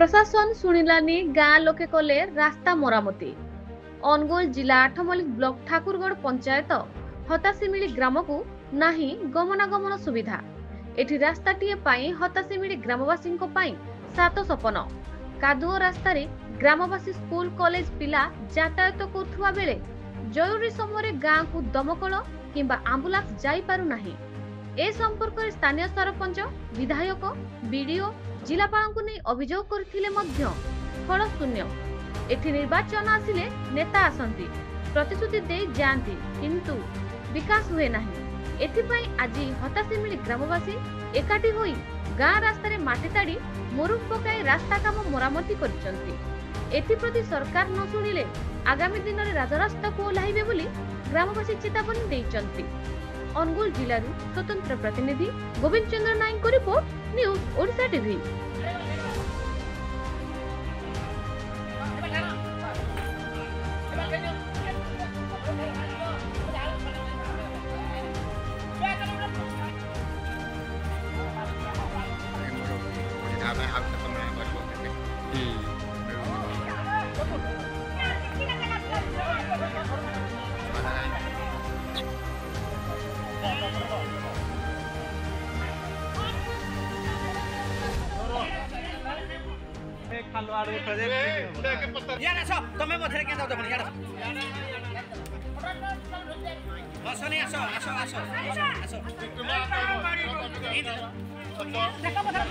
प्रशासन शुणिलानी गाँ लोके कले रास्ता मरामती। अनुगोल जिला आठमल्लिक ब्लॉक ठाकुरगढ़ पंचायत हतासीमिली ग्राम को नाही गमनागमन सुविधा। एठी रास्ताटीए पाई हतासीमिली ग्रामवासी सात सपन। कादुओ रास्ता रे ग्रामवासी स्कूल कॉलेज पिला यातायात करुवा बेले जरूरी समय गाँ को दमकल किंबा आंबुलांस जाई पारु नाही। ए संपर्क में स्थानीय सरपंच विधायक बीडीओ जिलापाल को नहीं अभियोग करथिले मध्य फल शून्य। एठी निर्वाचन आसिले नेता आसंती प्रतिश्रुति दे जाती किंतु विकास हुए नाही। एथिपाई आज हतासीमिली ग्रामवासी एकाठी होई गाँ रास्ता रे माटी ताड़ी मुरुम पकाई रास्ता काम मरामती करिसंती। एथिप्रति सरकार न शुणिले आगामी दिन में राजरास्ता को ओह्लाइबे बोली ग्रामवासी चेतावनी देइचंती। अनुगुल जिलू स्वतंत्र प्रतिनिधि गोविंद चंद्र नायक को रिपोर्ट, न्यूज ओडिशा टीवी। यार आसो तमे मथरे के जाउ त यार आसो नहीं आसो आसो आसो आसो देखो मथरे